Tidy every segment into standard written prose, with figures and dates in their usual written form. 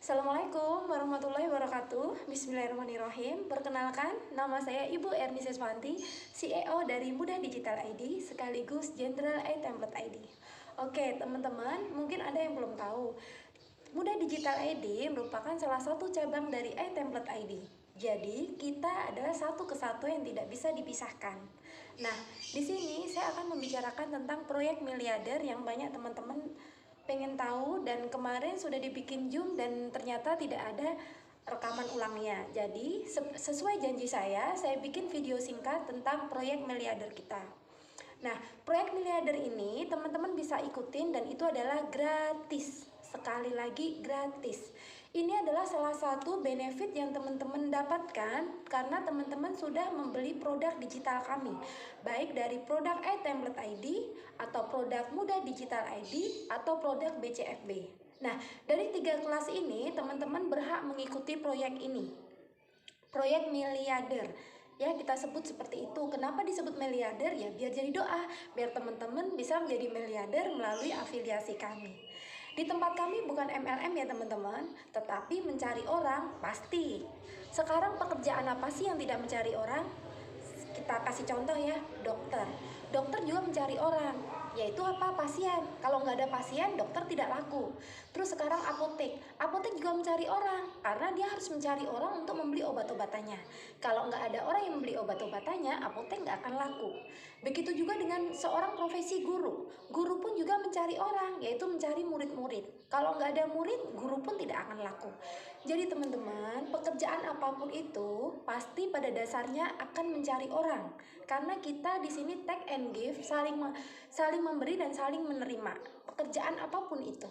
Assalamualaikum warahmatullahi wabarakatuh. Bismillahirrahmanirrahim. Perkenalkan, nama saya Ibu Erni Seswanti, CEO dari Mudah Digital ID sekaligus General iTemplate ID. Oke, teman-teman, mungkin ada yang belum tahu. Mudah Digital ID merupakan salah satu cabang dari iTemplate ID. Jadi, kita adalah satu kesatuan yang tidak bisa dipisahkan. Nah, di sini saya akan membicarakan tentang proyek miliarder yang banyak teman-teman pengen tahu, dan kemarin sudah dibikin Zoom dan ternyata tidak ada rekaman ulangnya. Jadi sesuai janji saya bikin video singkat tentang proyek miliarder kita. Nah, proyek miliarder ini teman-teman bisa ikutin dan itu adalah gratis. Sekali lagi gratis. Ini adalah salah satu benefit yang teman-teman dapatkan karena teman-teman sudah membeli produk digital kami, baik dari produk iTemplate ID atau produk Mudah Digital ID atau produk BCFB. Nah, dari 3 kelas ini teman-teman berhak mengikuti proyek ini. Proyek miliarder. Ya, kita sebut seperti itu. Kenapa disebut miliarder? Ya, biar jadi doa, biar teman-teman bisa menjadi miliarder melalui afiliasi kami. Di tempat kami bukan MLM ya teman-teman, tetapi mencari orang pasti. Sekarang pekerjaan apa sih yang tidak mencari orang? Kita kasih contoh ya, dokter. Dokter juga mencari orang, yaitu apa? Pasien. Kalau nggak ada pasien, dokter tidak laku. Terus sekarang apotek. Apotek juga mencari orang, karena dia harus mencari orang untuk membeli obat-obatannya. Kalau nggak ada orang yang membeli obat-obatannya, apotek nggak akan laku. Begitu juga dengan seorang profesi guru. Guru pun juga mencari orang, yaitu mencari murid-murid. Kalau nggak ada murid, guru pun tidak akan laku. Jadi teman-teman, pekerjaan apapun itu pasti pada dasarnya akan mencari orang. Karena kita di sini take and give, saling memberi dan saling menerima. Pekerjaan apapun itu.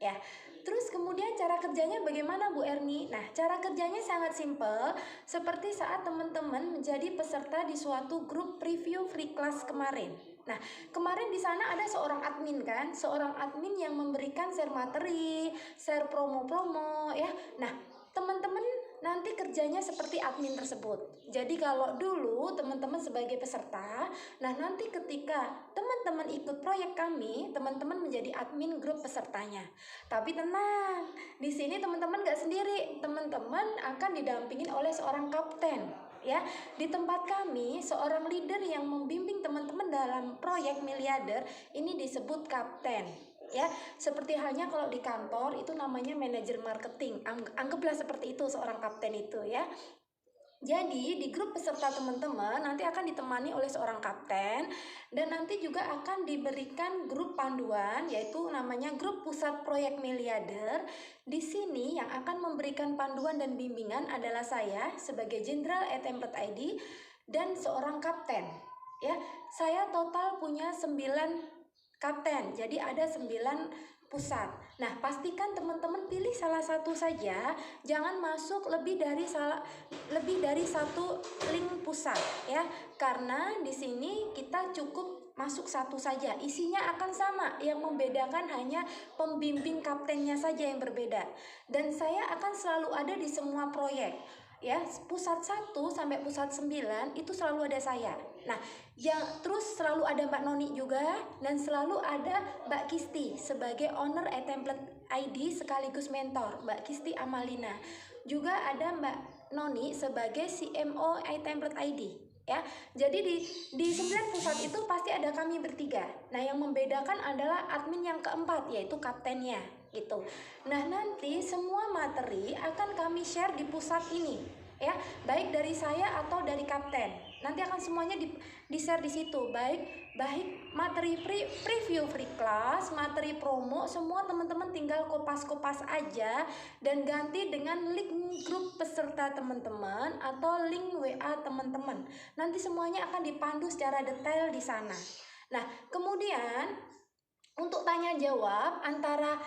Ya. Terus kemudian cara kerjanya bagaimana Bu Erni? Nah, cara kerjanya sangat simpel, seperti saat teman-teman menjadi peserta di suatu grup preview free class kemarin. Nah, kemarin di sana ada seorang admin kan, seorang admin yang memberikan share materi, share promo-promo ya. Nah, teman-teman nanti kerjanya seperti admin tersebut. Jadi kalau dulu teman-teman sebagai peserta, nah nanti ketika teman-teman ikut proyek kami, teman-teman menjadi admin grup pesertanya. Tapi tenang, di sini teman-teman nggak sendiri, teman-teman akan didampingin oleh seorang kapten. Ya, di tempat kami seorang leader yang membimbing teman-teman dalam proyek miliarder ini disebut kapten. Ya, seperti halnya kalau di kantor itu namanya manajer marketing. Anggaplah seperti itu seorang kapten itu ya. Jadi di grup peserta teman-teman nanti akan ditemani oleh seorang kapten, dan nanti juga akan diberikan grup panduan yaitu namanya grup pusat proyek miliarder. Di sini yang akan memberikan panduan dan bimbingan adalah saya sebagai General iTemplate ID dan seorang kapten. Ya, saya total punya 9 kapten. Jadi ada 9 pusat. Nah, pastikan teman-teman pilih salah satu saja, jangan masuk lebih dari satu link pusat ya. Karena di sini kita cukup masuk satu saja. Isinya akan sama, yang membedakan hanya pembimbing kaptennya saja yang berbeda. Dan saya akan selalu ada di semua proyek. Ya, pusat 1 sampai pusat 9 itu selalu ada saya. Nah, terus selalu ada Mbak Noni juga, dan selalu ada Mbak Kisti sebagai owner iTemplate ID sekaligus mentor, Mbak Kisti Amalina. Juga ada Mbak Noni sebagai CMO iTemplate ID. Ya, jadi di 9 pusat itu pasti ada kami bertiga. Nah, yang membedakan adalah admin yang keempat, yaitu kaptennya gitu. Nah, nanti semua materi akan kami share di pusat ini ya, baik dari saya atau dari kapten. Nanti akan semuanya di share di situ, baik materi preview free class, materi promo, semua teman-teman tinggal kopas-kopas aja dan ganti dengan link grup peserta teman-teman atau link WA teman-teman. Nanti semuanya akan dipandu secara detail di sana. Nah, kemudian untuk tanya jawab antara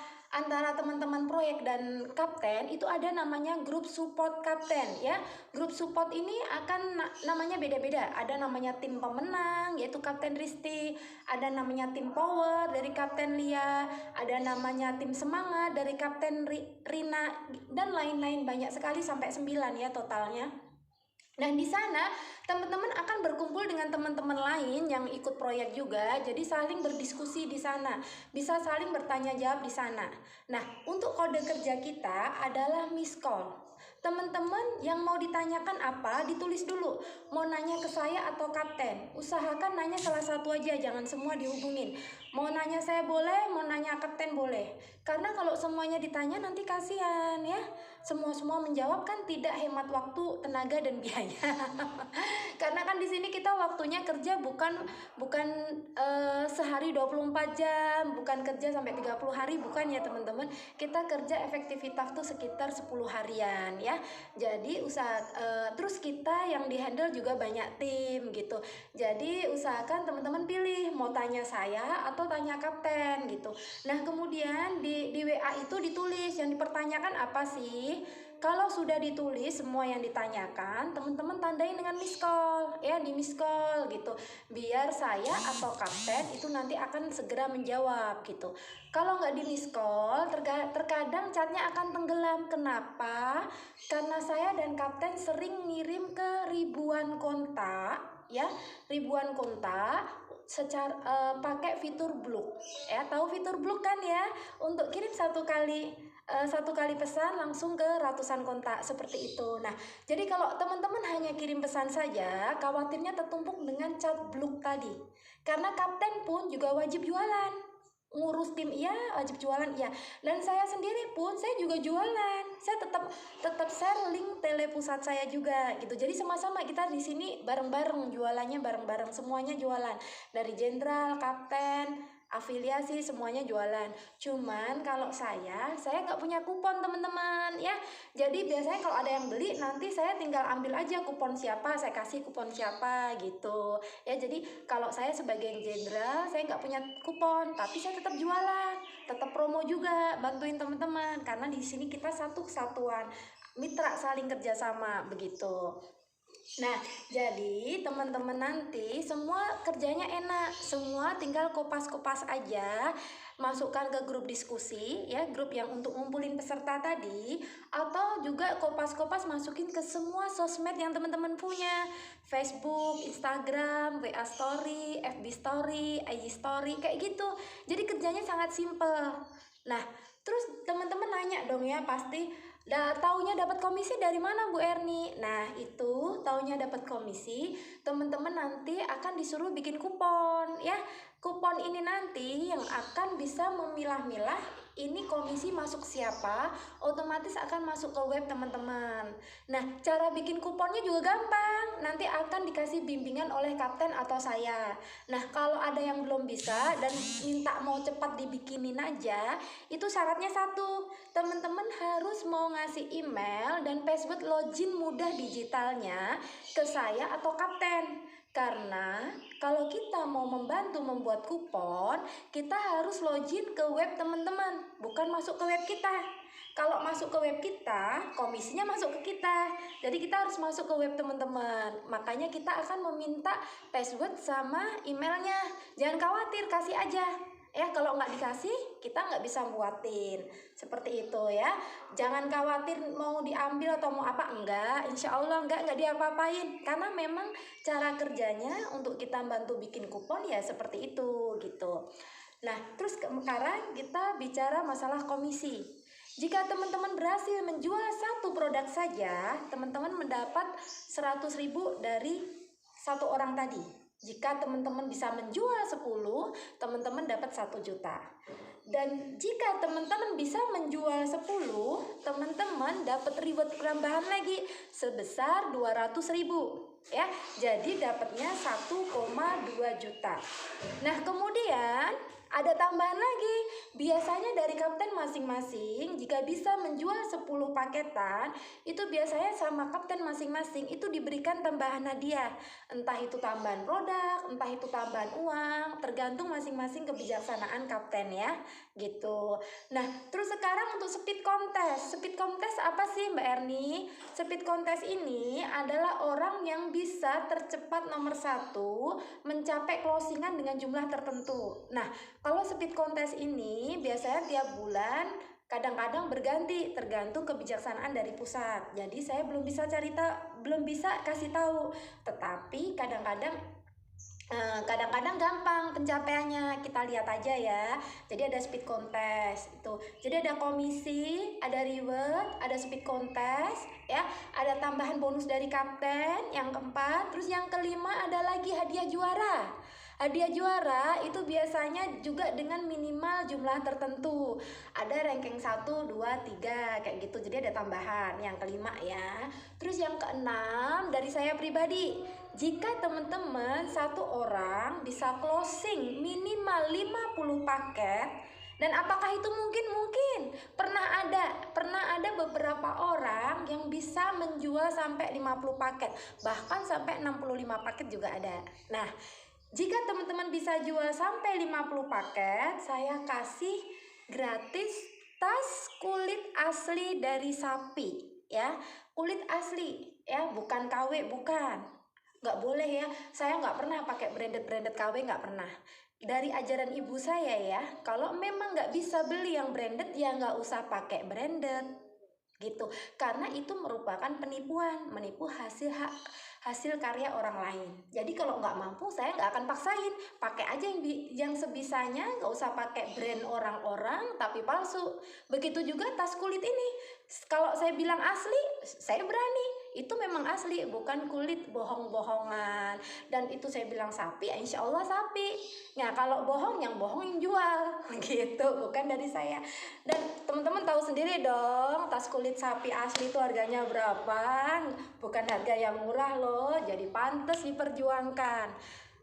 teman-teman proyek dan kapten itu ada namanya grup support kapten ya. Grup support ini akan namanya beda-beda. Ada namanya tim pemenang yaitu Kapten Risti, ada namanya tim power dari Kapten Lia, ada namanya tim semangat dari Kapten Rina, dan lain-lain banyak sekali sampai 9 ya totalnya. Nah, di sana teman-teman akan berkumpul dengan teman-teman lain yang ikut proyek juga, jadi saling berdiskusi di sana, bisa saling bertanya jawab di sana. Nah, untuk kode kerja kita adalah miss call. Teman-teman yang mau ditanyakan apa, ditulis dulu. Mau nanya ke saya atau kapten, usahakan nanya salah satu aja, jangan semua dihubungin. Mau nanya saya boleh, mau nanya kapten boleh. Karena kalau semuanya ditanya nanti kasihan ya. Semua menjawab kan tidak hemat waktu, tenaga dan biaya. Karena kan di sini kita waktunya kerja bukan sehari 24 jam, bukan kerja sampai 30 hari, bukan ya teman-teman. Kita kerja efektivitas tuh sekitar 10 harian ya. Jadi terus kita yang dihandle juga banyak tim gitu. Jadi usahakan teman-teman pilih mau tanya saya atau tanya kapten gitu. Nah, kemudian di WA itu ditulis yang dipertanyakan apa sih. Kalau sudah ditulis semua yang ditanyakan, teman-teman tandain dengan miss call ya, di miss call gitu. Biar saya atau kapten itu nanti akan segera menjawab gitu. Kalau nggak di miss call, terkadang chatnya akan tenggelam. Kenapa? Karena saya dan kapten sering ngirim ke ribuan kontak ya, ribuan kontak secara pakai fitur Blue ya. Tahu fitur Blue kan ya, untuk kirim satu kali pesan langsung ke ratusan kontak seperti itu. Nah, jadi kalau teman-teman hanya kirim pesan saja, khawatirnya tertumpuk dengan chat Blue tadi. Karena kapten pun juga wajib jualan, ngurus tim iya, wajib jualan iya. Dan saya sendiri pun saya juga jualan. Saya tetap share link telepusat saya juga gitu. Jadi sama-sama kita di sini bareng-bareng jualannya, bareng-bareng semuanya jualan. Dari jenderal, kapten, afiliasi semuanya jualan. Cuman kalau saya nggak punya kupon teman-teman ya. Jadi biasanya kalau ada yang beli nanti saya tinggal ambil aja kupon siapa, saya kasih kupon siapa gitu ya. Jadi kalau saya sebagai jenderal saya nggak punya kupon, tapi saya tetap jualan, tetap promo juga, bantuin teman-teman karena di sini kita satu kesatuan, mitra saling kerjasama begitu. Nah, jadi teman-teman nanti semua kerjanya enak, semua tinggal kopas-kopas aja, masukkan ke grup diskusi ya, grup yang untuk ngumpulin peserta tadi, atau juga kopas-kopas masukin ke semua sosmed yang teman-teman punya, Facebook, Instagram, WA Story, FB Story, IG Story, kayak gitu. Jadi kerjanya sangat simple. Nah, terus teman-teman nanya dong ya pasti, taunya dapat komisi dari mana Bu Erni? Nah, itu taunya dapat komisi, teman-teman nanti akan disuruh bikin kupon ya. Kupon ini nanti yang akan bisa memilah-milah ini komisi masuk siapa, otomatis akan masuk ke web teman-teman. Nah, cara bikin kuponnya juga gampang. Nanti akan dikasih bimbingan oleh kapten atau saya. Nah, kalau ada yang belum bisa dan minta mau cepat dibikinin aja, itu syaratnya satu, teman-teman harus mau ngasih email dan password login mudah digitalnya ke saya atau kapten. Karena kalau kita mau membantu membuat kupon, kita harus login ke web teman-teman, bukan masuk ke web kita. Kalau masuk ke web kita, komisinya masuk ke kita. Jadi kita harus masuk ke web teman-teman. Makanya kita akan meminta password sama emailnya. Jangan khawatir, kasih aja. Ya, kalau nggak dikasih, kita nggak bisa buatin. Seperti itu ya. Jangan khawatir mau diambil atau mau apa, enggak. Insya Allah enggak diapa-apain. Karena memang cara kerjanya untuk kita bantu bikin kupon ya seperti itu gitu. Nah, terus sekarang kita bicara masalah komisi. Jika teman-teman berhasil menjual satu produk saja, teman-teman mendapat 100.000 dari satu orang tadi. Jika teman-teman bisa menjual 10, teman-teman dapat 1 juta. Dan jika teman-teman bisa menjual 10, teman-teman dapat reward tambahan lagi sebesar 200.000 ya. Jadi dapatnya 1,2 juta. Nah, kemudian ada tambahan lagi. Biasanya dari kapten masing-masing jika bisa menjual 10 paketan, itu biasanya sama kapten masing-masing itu diberikan tambahan hadiah. Entah itu tambahan produk, entah itu tambahan uang, tergantung masing-masing kebijaksanaan kapten ya, gitu. Nah, terus sekarang untuk speed contest. Speed contest apa sih Mbak Erni? Speed contest ini adalah orang yang bisa tercepat nomor 1 mencapai closingan dengan jumlah tertentu. Nah, kalau speed contest ini biasanya tiap bulan kadang-kadang berganti tergantung kebijaksanaan dari pusat. Jadi saya belum bisa kasih tahu, tetapi kadang-kadang gampang pencapaiannya. Kita lihat aja ya. Jadi ada speed contest itu. Jadi ada komisi, ada reward, ada speed contest ya, ada tambahan bonus dari kapten yang keempat. Terus yang kelima ada lagi hadiah juara. Hadiah juara itu biasanya juga dengan minimal jumlah tertentu. Ada ranking 1, 2, 3 kayak gitu. Jadi ada tambahan yang kelima ya. Terus yang keenam dari saya pribadi, jika teman-teman satu orang bisa closing minimal 50 paket, dan apakah itu mungkin pernah ada beberapa orang yang bisa menjual sampai 50 paket, bahkan sampai 65 paket juga ada. Nah, jika teman-teman bisa jual sampai 50 paket, saya kasih gratis tas kulit asli dari sapi ya. Kulit asli ya, bukan KW, bukan. Nggak boleh ya, saya nggak pernah pakai branded KW, nggak pernah. Dari ajaran ibu saya ya, kalau memang nggak bisa beli yang branded ya nggak usah pakai branded gitu, karena itu merupakan penipuan, menipu hasil karya orang lain. Jadi kalau nggak mampu, saya nggak akan paksain, pakai aja yang sebisanya, nggak usah pakai brand orang-orang tapi palsu. Begitu juga tas kulit ini, kalau saya bilang asli, saya berani, itu memang asli, bukan kulit bohong-bohongan. Dan itu saya bilang sapi, insya Allah sapi. Nah kalau bohong, yang jual gitu, bukan dari saya. Dan teman-teman tahu sendiri dong, tas kulit sapi asli itu harganya berapa, bukan harga yang murah loh, jadi pantas diperjuangkan.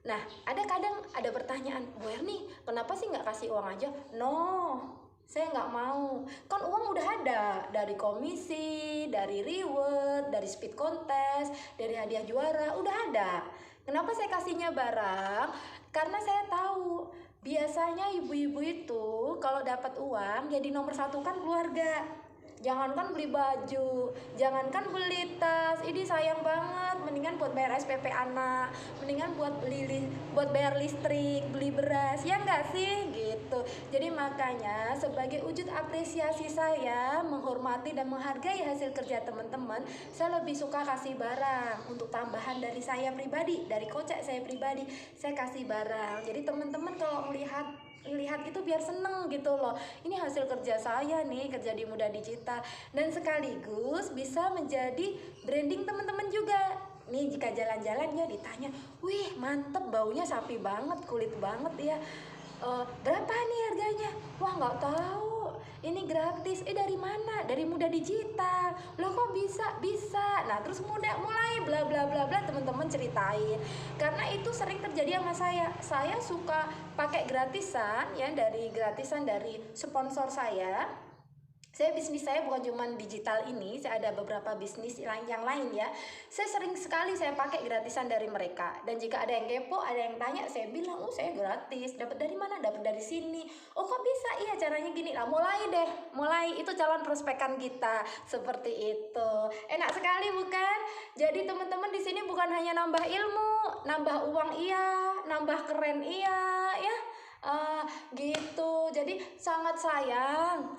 Nah, kadang ada pertanyaan, Bu Erni, kenapa sih nggak kasih uang aja? No, saya nggak mau. Kan uang udah ada, dari komisi, dari reward, dari speed contest, dari hadiah juara, udah ada. Kenapa saya kasihnya barang? Karena saya tahu, biasanya ibu-ibu itu kalau dapat uang, jadi nomor satu kan keluarga. Jangankan beli baju, jangankan beli tas, ini sayang banget. Mendingan buat bayar SPP anak, mendingan buat bayar listrik, beli beras, ya enggak sih gitu. Jadi makanya sebagai wujud apresiasi saya menghormati dan menghargai hasil kerja teman-teman, saya lebih suka kasih barang untuk tambahan dari saya pribadi, dari kocek saya pribadi, saya kasih barang. Jadi teman-teman kalau melihat itu biar seneng gitu loh, ini hasil kerja saya nih, kerja di Muda Digital, dan sekaligus bisa menjadi branding teman-teman juga nih. Jika jalan-jalan ya ditanya, wih mantep, baunya sapi banget, kulit banget ya, berapa nih harganya? Wah nggak tahu, ini gratis. Dari mana? Dari Muda Digital. Loh kok bisa? Nah terus mulai bla bla bla bla, teman-teman ceritain. Karena itu sering terjadi sama saya. Saya suka pakai gratisan ya, dari sponsor saya. Bisnis saya bukan cuma digital ini, saya ada beberapa bisnis yang lain ya. Saya sering sekali saya pakai gratisan dari mereka. Dan jika ada yang kepo, ada yang tanya, saya bilang, oh saya gratis. Dapat dari mana? Dapat dari sini. Oh kok bisa? Iya caranya gini. Nah mulai itu calon prospekan kita seperti itu. Enak sekali bukan? Jadi teman-teman di sini bukan hanya nambah ilmu, nambah uang iya, nambah keren iya ya. Gitu. Jadi sangat sayang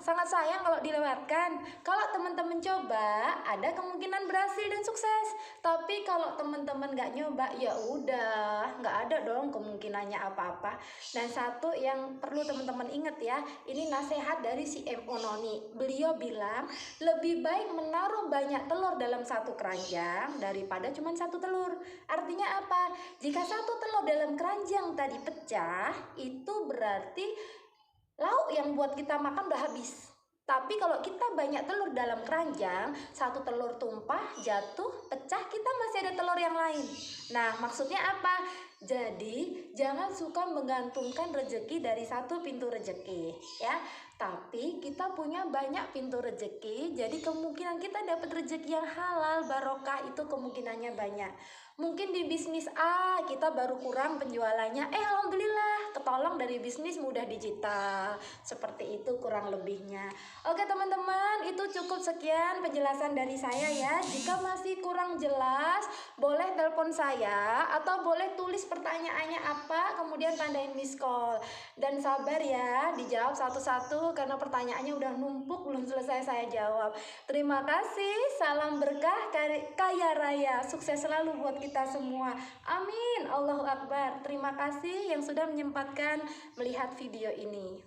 kalau dilewatkan. Kalau teman-teman coba, ada kemungkinan berhasil dan sukses. Tapi kalau teman-teman nggak nyoba, ya udah, nggak ada dong kemungkinannya apa-apa. Dan satu yang perlu teman-teman ingat ya, ini nasihat dari CMO Noni. Beliau bilang, lebih baik menaruh banyak telur dalam satu keranjang daripada cuma satu telur. Artinya apa? Jika satu telur dalam keranjang tadi pecah, itu berarti lauk yang buat kita makan udah habis. Tapi kalau kita banyak telur dalam keranjang, satu telur tumpah, jatuh, pecah, kita masih ada telur yang lain. Nah, maksudnya apa? Jadi, jangan suka menggantungkan rezeki dari satu pintu rezeki, ya. Tapi kita punya banyak pintu rezeki, jadi kemungkinan kita dapat rezeki yang halal, barokah itu kemungkinannya banyak. Mungkin di bisnis A kita baru kurang penjualannya, alhamdulillah ketolong dari bisnis mudah digital. Seperti itu kurang lebihnya. Oke teman-teman, itu cukup sekian penjelasan dari saya ya. Jika masih kurang jelas, boleh telepon saya atau boleh tulis pertanyaannya apa, kemudian tandain miss call. Dan sabar ya, dijawab satu-satu karena pertanyaannya udah numpuk belum selesai saya jawab. Terima kasih, salam berkah, kaya raya, sukses selalu buat kita semua. Amin, Allahu Akbar. Terima kasih yang sudah menyempatkan melihat video ini.